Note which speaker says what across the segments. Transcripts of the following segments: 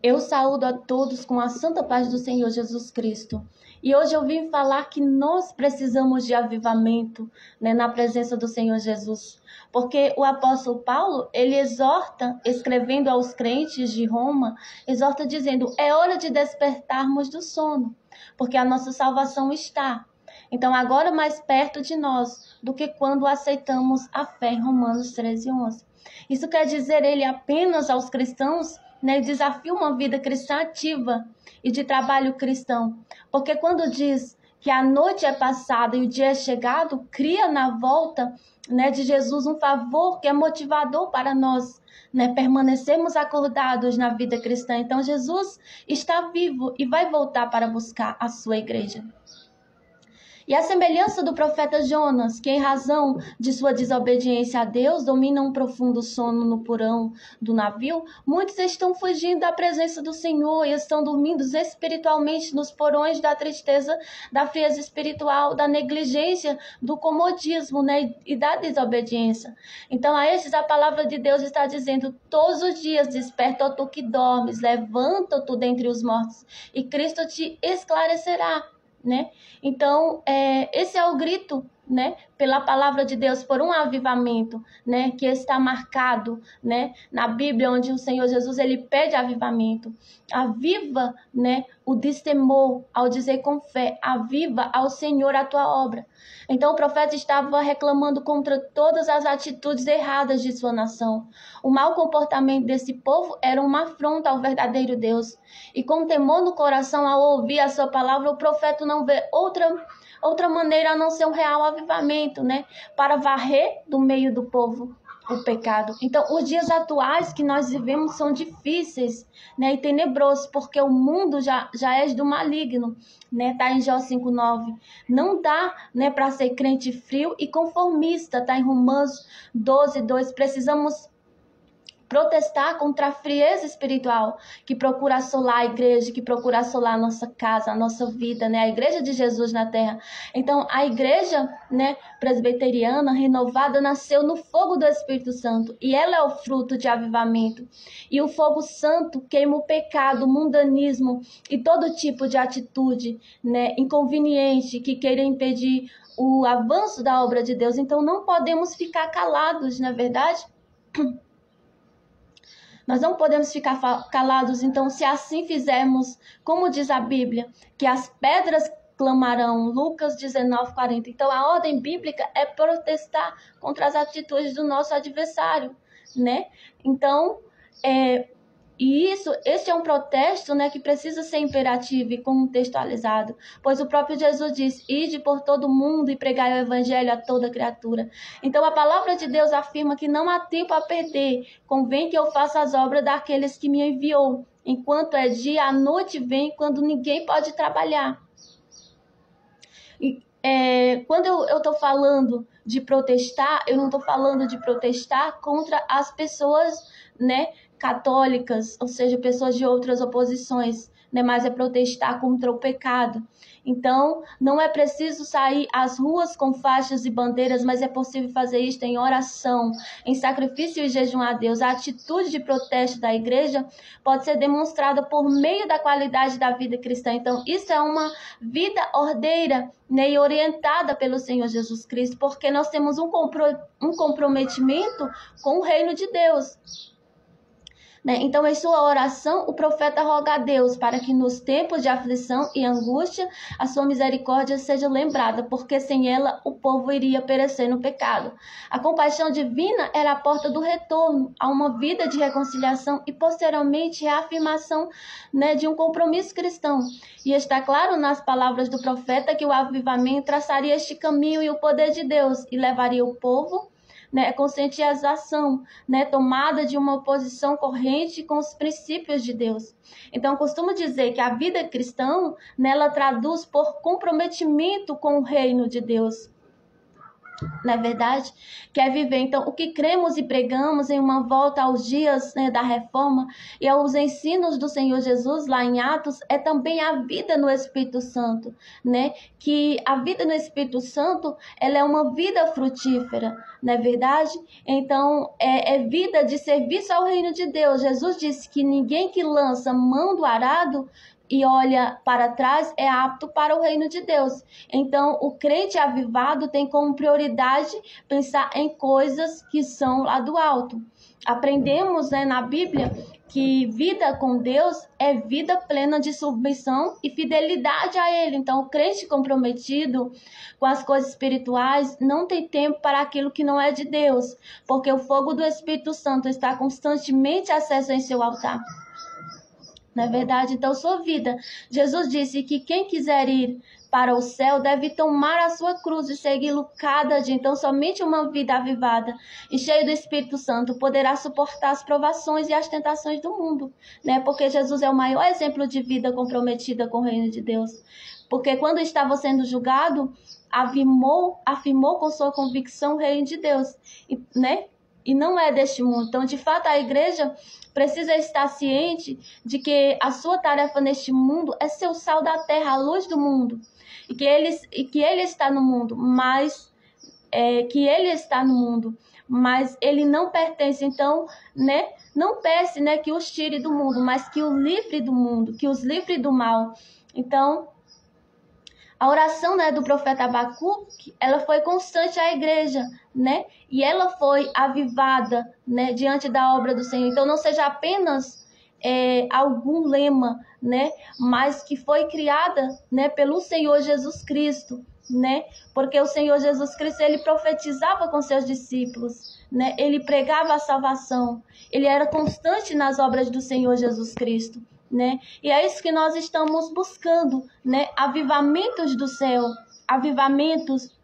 Speaker 1: Eu saúdo a todos com a santa paz do Senhor Jesus Cristo. E hoje eu vim falar que nós precisamos de avivamento, né, na presença do Senhor Jesus. Porque o apóstolo Paulo, ele exorta, escrevendo aos crentes de Roma, exorta dizendo, é hora de despertarmos do sono, porque a nossa salvação está. Então, agora mais perto de nós do que quando aceitamos a fé em Romanos 13:11. Isso quer dizer ele apenas aos cristãos, né, desafia uma vida cristã ativa e de trabalho cristão. Porque quando diz que a noite é passada e o dia é chegado, cria na volta, né, de Jesus um favor que é motivador para nós, né, permanecermos acordados na vida cristã. Então Jesus está vivo e vai voltar para buscar a sua igreja. E a semelhança do profeta Jonas, que em razão de sua desobediência a Deus, domina um profundo sono no porão do navio, muitos estão fugindo da presença do Senhor e estão dormindo espiritualmente nos porões da tristeza, da frieza espiritual, da negligência, do comodismo, né, e da desobediência. Então a estes a palavra de Deus está dizendo, todos os dias desperta, ó tu que dormes, levanta-te dentre os mortos e Cristo te esclarecerá. Né? Então, esse é o grito, né, pela palavra de Deus, por um avivamento, né, que está marcado, né, na Bíblia, onde o Senhor Jesus ele pede avivamento. Aviva, né, o destemor ao dizer com fé, aviva ao Senhor a tua obra. Então o profeta estava reclamando contra todas as atitudes erradas de sua nação. O mau comportamento desse povo era uma afronta ao verdadeiro Deus. E com temor no coração ao ouvir a sua palavra, o profeta não vê outra maneira a não ser um real avivamento, né? Para varrer do meio do povo o pecado. Então, os dias atuais que nós vivemos são difíceis, né, e tenebrosos, porque o mundo já é do maligno, né? Tá em Jó 5:9. Não dá, né, para ser crente frio e conformista, tá em Romanos 12:2. Precisamos protestar contra a frieza espiritual que procura assolar a igreja, que procura assolar a nossa casa, a nossa vida, né? A igreja de Jesus na terra. Então, a igreja, né, presbiteriana, renovada, nasceu no fogo do Espírito Santo. E ela é o fruto de avivamento. E o fogo santo queima o pecado, o mundanismo e todo tipo de atitude, né, inconveniente que queira impedir o avanço da obra de Deus. Então, não podemos ficar calados, não é verdade? Nós não podemos ficar calados, então, se assim fizermos, como diz a Bíblia, que as pedras clamarão, Lucas 19:40. Então, a ordem bíblica é protestar contra as atitudes do nosso adversário, né? Então, esse é um protesto, né, que precisa ser imperativo e contextualizado, pois o próprio Jesus diz, ide por todo mundo e pregai o evangelho a toda criatura. Então a palavra de Deus afirma que não há tempo a perder, convém que eu faça as obras daqueles que me enviou, enquanto é dia, a noite vem, quando ninguém pode trabalhar. Quando eu estou falando de protestar, eu não estou falando de protestar contra as pessoas, né, católicas, ou seja, pessoas de outras oposições, né, mas é protestar contra o pecado. Então, não é preciso sair às ruas com faixas e bandeiras, mas é possível fazer isto em oração, em sacrifício e jejum a Deus. A atitude de protesto da igreja pode ser demonstrada por meio da qualidade da vida cristã. Então, isso é uma vida ordeira, né, e orientada pelo Senhor Jesus Cristo, porque nós temos um comprometimento com o reino de Deus. Né? Então, em sua oração, o profeta roga a Deus para que nos tempos de aflição e angústia, a sua misericórdia seja lembrada, porque sem ela o povo iria perecer no pecado. A compaixão divina era a porta do retorno a uma vida de reconciliação e, posteriormente, a afirmação, né, de um compromisso cristão. E está claro nas palavras do profeta que o avivamento traçaria este caminho e o poder de Deus e levaria o povo, né, conscientização, né, tomada de uma posição corrente com os princípios de Deus. Então, costumo dizer que a vida cristã, né, ela traduz por comprometimento com o reino de Deus. não é verdade? Quer viver. Então, o que cremos e pregamos em uma volta aos dias, né, da reforma e aos ensinos do Senhor Jesus lá em Atos é também a vida no Espírito Santo, né? Que a vida no Espírito Santo, ela é uma vida frutífera, não é verdade? Então, é vida de serviço ao reino de Deus. Jesus disse que ninguém que lança mão do arado e olha para trás é apto para o reino de Deus. Então, o crente avivado tem como prioridade pensar em coisas que são lá do alto. Aprendemos, né, na Bíblia que vida com Deus é vida plena de submissão e fidelidade a Ele. Então, o crente comprometido com as coisas espirituais não tem tempo para aquilo que não é de Deus, porque o fogo do Espírito Santo está constantemente aceso em seu altar. Não é verdade? Então, sua vida. Jesus disse que quem quiser ir para o céu deve tomar a sua cruz e segui-lo cada dia. Então, somente uma vida avivada e cheia do Espírito Santo poderá suportar as provações e as tentações do mundo, né? Porque Jesus é o maior exemplo de vida comprometida com o reino de Deus. Porque quando estava sendo julgado, afirmou com sua convicção o reino de Deus, né? E não é deste mundo. Então, de fato, a igreja precisa estar ciente de que a sua tarefa neste mundo é ser o sal da terra, a luz do mundo. E que ele está no mundo, mas ele não pertence. Então, né? Não peça, né, que os tire do mundo, mas que o livre do mundo, que os livre do mal. Então, a oração, né, do profeta Abacuque, ela foi constante à igreja, né? E ela foi avivada, né, diante da obra do Senhor. Então, não seja apenas algum lema, né, mas que foi criada, né, pelo Senhor Jesus Cristo, né? Porque o Senhor Jesus Cristo, ele profetizava com seus discípulos, né? Ele pregava a salvação. Ele era constante nas obras do Senhor Jesus Cristo, né? E é isso que nós estamos buscando, né? Avivamentos do céu, avivamentos,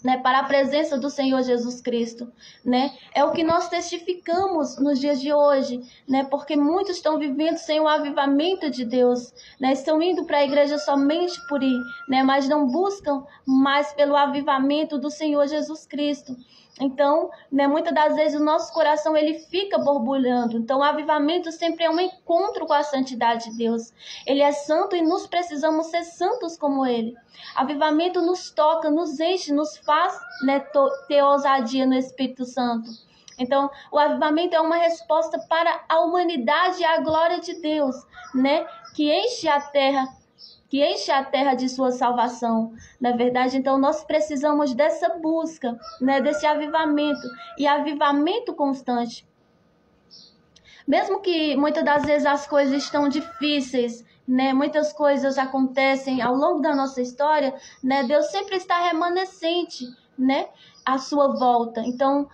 Speaker 1: né, para a presença do Senhor Jesus Cristo, né? É o que nós testificamos nos dias de hoje, né? Porque muitos estão vivendo sem o avivamento de Deus, né? Estão indo para a igreja somente por ir, né? Mas não buscam mais pelo avivamento do Senhor Jesus Cristo. Então, né, muitas das vezes o nosso coração ele fica borbulhando. Então, o avivamento sempre é um encontro com a santidade de Deus. Ele é santo e nós precisamos ser santos como Ele. Avivamento nos toca, nos enche, nos faz, né, ter ousadia no Espírito Santo. Então, o avivamento é uma resposta para a humanidade e a glória de Deus, né, que enche a terra de sua salvação, não é verdade? Então, nós precisamos dessa busca, né, desse avivamento, e avivamento constante. Mesmo que muitas das vezes as coisas estão difíceis, né, muitas coisas acontecem ao longo da nossa história, né, Deus sempre está remanescente, né, à sua volta. Então,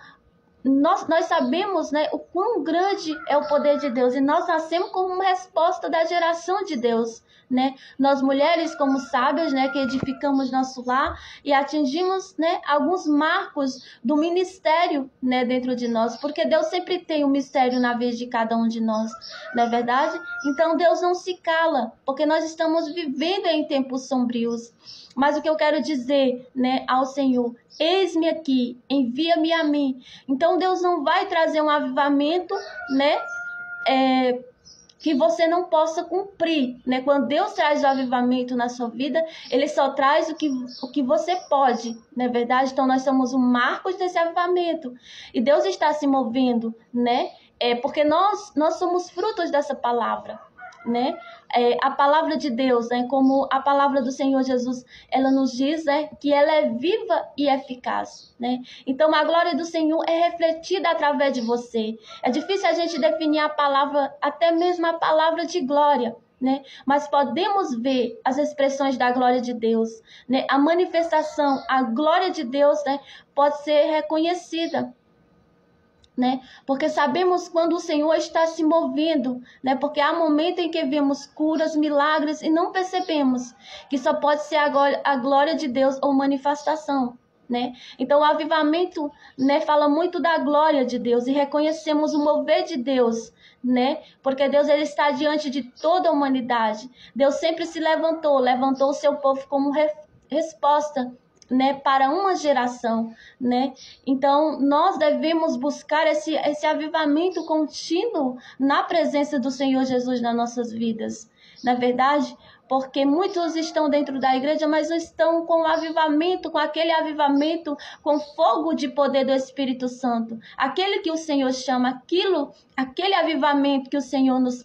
Speaker 1: nós sabemos, né, o quão grande é o poder de Deus, e nós nascemos como uma resposta da geração de Deus, né? Nós mulheres como sábias, né, que edificamos nosso lar e atingimos, né, alguns marcos do ministério, né, dentro de nós, porque Deus sempre tem um mistério na vez de cada um de nós, não é verdade? Então Deus não se cala, porque nós estamos vivendo em tempos sombrios. Mas o que eu quero dizer, né, ao Senhor, eis-me aqui, envia-me a mim. Então Deus não vai trazer um avivamento, né, que você não possa cumprir, né? Quando Deus traz o avivamento na sua vida, Ele só traz o que você pode, não é verdade? Então nós somos um marco desse avivamento e Deus está se movendo, né? Porque nós somos frutos dessa palavra, né? A palavra de Deus, né? Como a palavra do Senhor Jesus, ela nos diz, né, que ela é viva e eficaz, né? Então a glória do Senhor é refletida através de você. É difícil a gente definir a palavra, até mesmo a palavra de glória, né? Mas podemos ver as expressões da glória de Deus, né? A manifestação, a glória de Deus, né, pode ser reconhecida, né? Porque sabemos quando o Senhor está se movendo, né? Porque há momentos em que vemos curas, milagres e não percebemos que só pode ser a glória de Deus ou manifestação, né? Então o avivamento, né, fala muito da glória de Deus e reconhecemos o mover de Deus, né? Porque Deus ele está diante de toda a humanidade. Deus sempre se levantou o seu povo como resposta né, para uma geração, né? Então, nós devemos buscar esse avivamento contínuo na presença do Senhor Jesus nas nossas vidas. Na verdade, porque muitos estão dentro da igreja, mas não estão com avivamento, com aquele avivamento, com fogo de poder do Espírito Santo. Aquele que o Senhor chama, aquele avivamento que o Senhor nos